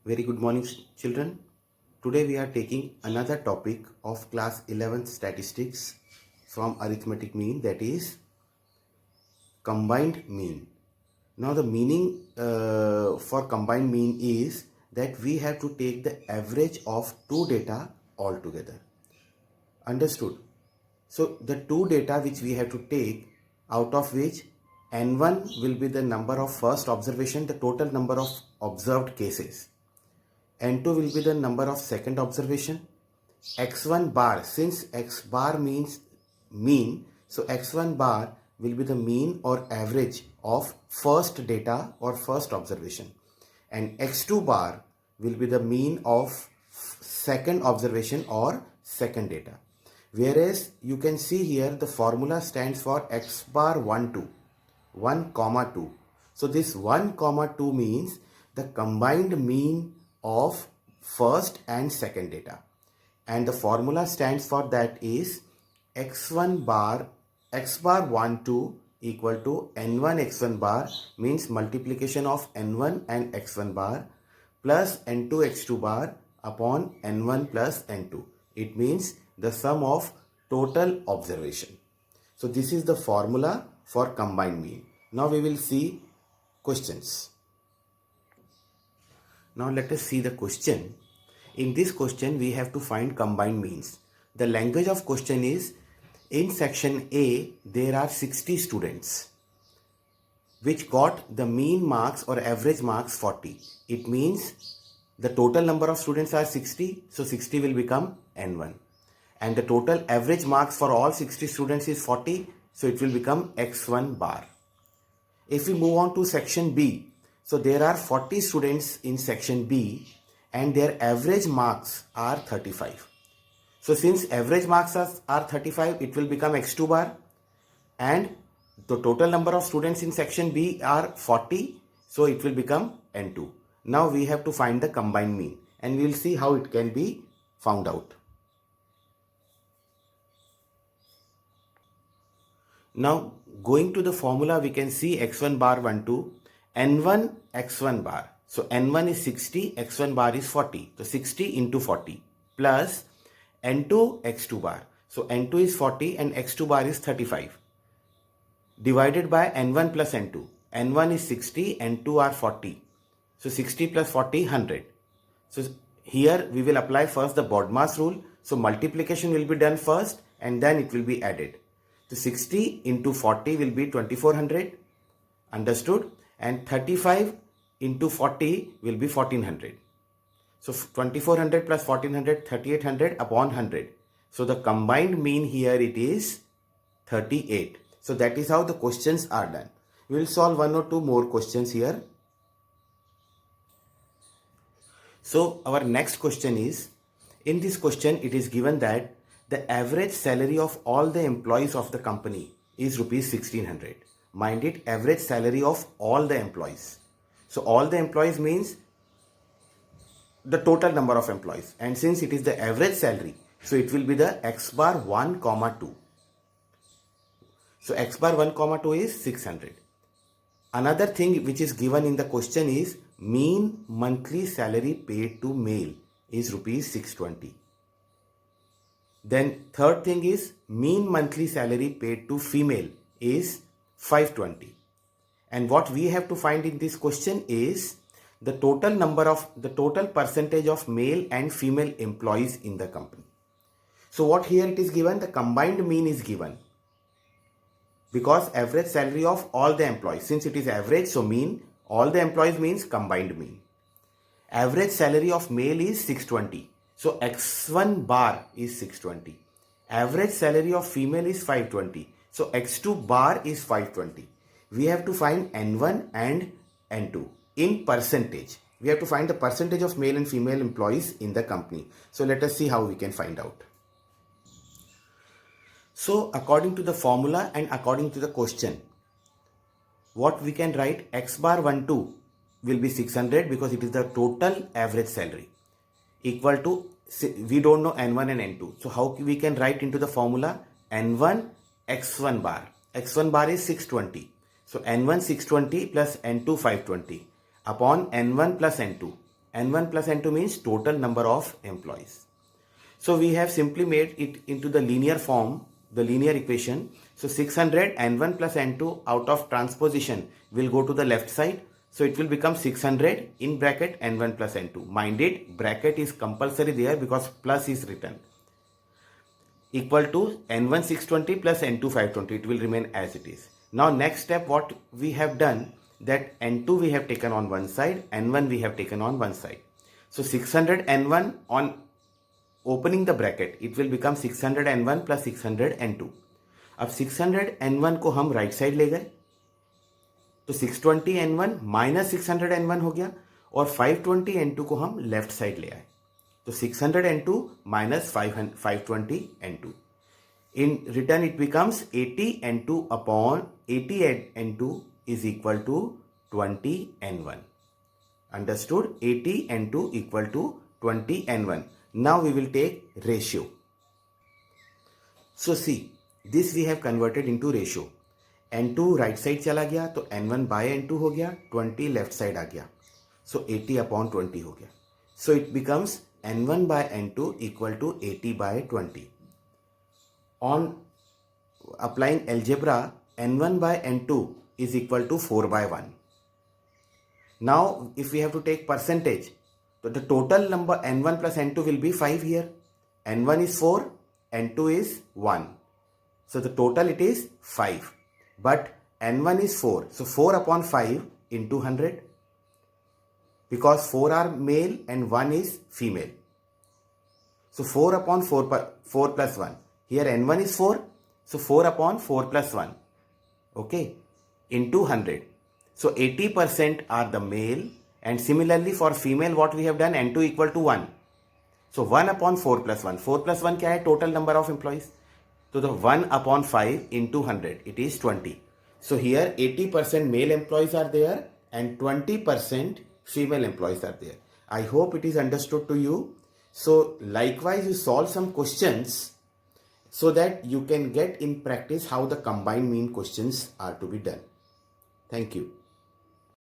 Very good morning, children. Today we are taking another topic of class 11th statistics from arithmetic mean, that is combined mean. Now the meaning for combined mean is that we have to take the average of two data altogether. Understood? So the two data which we have to take, out of which n1 will be the number of first observation, the total number of observed cases. N2 will be the number of second observation. X1 bar, since X bar means mean, so X1 bar will be the mean or average of first data or first observation. And X2 bar will be the mean of second observation or second data. Whereas you can see here the formula stands for X bar 1, 2. 1, 2. So this 1, 2 means the combined mean of first and second data, and the formula stands for that is x1 bar x bar 1 2 equal to n1 x1 bar, means multiplication of n1 and x1 bar plus n2 x2 bar upon n1 plus n2. It means the sum of total observation. So this is the formula for combined mean. Now we will see questions. Now let us see the question. In this question we have to find combined means. The language of question is, in section A there are 60 students which got the mean marks or average marks 40. It means the total number of students are 60, so 60 will become n1. And the total average marks for all 60 students is 40, so it will become x1 bar. If we move on to section B, so there are 40 students in section B and their average marks are 35. So since average marks are 35, it will become x2 bar, and the total number of students in section B are 40, so it will become n2. Now we have to find the combined mean and we will see how it can be found out. Now going to the formula, we can see x1 bar 1 2 n1 x1 bar. So n1 is 60, x1 bar is 40. So 60 into 40 plus n2 x2 bar. So n2 is 40 and x2 bar is 35. Divided by n1 plus n2. n1 is 60, n2 are 40. So 60 plus 40, 100. So here we will apply first the BODMAS rule. So multiplication will be done first and then it will be added. So 60 into 40 will be 2400. Understood? And 35 into 40 will be 1400. So 2400 plus 1400, 3800 upon 100. So the combined mean here it is 38. So that is how the questions are done. We will solve one or two more questions here. So our next question is, in this question it is given that the average salary of all the employees of the company is rupees 1600. Mind it, average salary of all the employees. So all the employees means the total number of employees, and since it is the average salary, so it will be the x bar 1, 2. So x bar 1, 2 is 600. Another thing which is given in the question is mean monthly salary paid to male is rupees 620. Then third thing is mean monthly salary paid to female is 520. And what we have to find in this question is the total percentage of male and female employees in the company. So what here it is given, the combined mean is given, because average salary of all the employees, since it is average, so mean, all the employees means combined mean. Average salary of male is 620. So x1 bar is 620. Average salary of female is 520. So x2 bar is 520. We have to find n1 and n2 in percentage. We have to find the percentage of male and female employees in the company. So let us see how we can find out. So according to the formula and according to the question, what we can write, x bar 1 2 will be 600 because it is the total average salary, equal to, we don't know n1 and n2. So how we can write into the formula, n1 x1 bar. x1 bar is 620. So n1 620 plus n2 520 upon n1 plus n2. N1 plus N2 means total number of employees. So we have simply made it into the linear form, the linear equation. So 600 N1 plus N2 out of transposition will go to the left side. So it will become 600 in bracket N1 plus N2. Mind it, bracket is compulsory there because plus is written. Equal to N1 620 plus N2 520. It will remain as it is. Now next step, what we have done, that N2 we have taken on one side, N1 we have taken on one side. So 600 N1 on opening the bracket, it will become 600 N1 plus 600 N2. अब 600 N1 को हम right side ले गए तो 620 N1 minus 600 N1 हो गया और 520 N2 को हम लेफ्ट साइड ले आए तो 600 N2 minus 520 N2. In return it becomes 80 N2 upon 80 N2 is equal to 20 N1. Understood? 80 N2 equal to 20 N1. Now we will take ratio. So see, this we have converted into ratio. N2 right side चला गया तो N1 by N2 हो गया, 20 left side आ गया. So 80 upon 20 हो गया. So it becomes N1 by N2 equal to 80 by 20. On applying algebra, N1 by N2 is equal to 4 by 1. Now if we have to take percentage, so the total number N1 plus N2 will be 5 here. N1 is 4, N2 is 1. So the total it is 5. But N1 is 4. So 4 upon 5 into 100. Because 4 are male and 1 is female. So 4 upon 4 plus 1. Here N1 is 4. So 4 upon 4 plus 1. Okay. Into 100. So 80% are the male. And similarly for female what we have done, N2 equal to 1. So 1 upon 4 plus 1. 4 plus 1 क्या है? Total number of employees. So the 1 upon 5 into 100. It is 20. So here 80% male employees are there and 20% female employees are there. I hope it is understood to you. So likewise you solve some questions so that you can get in practice how the combined mean questions are to be done. Thank you.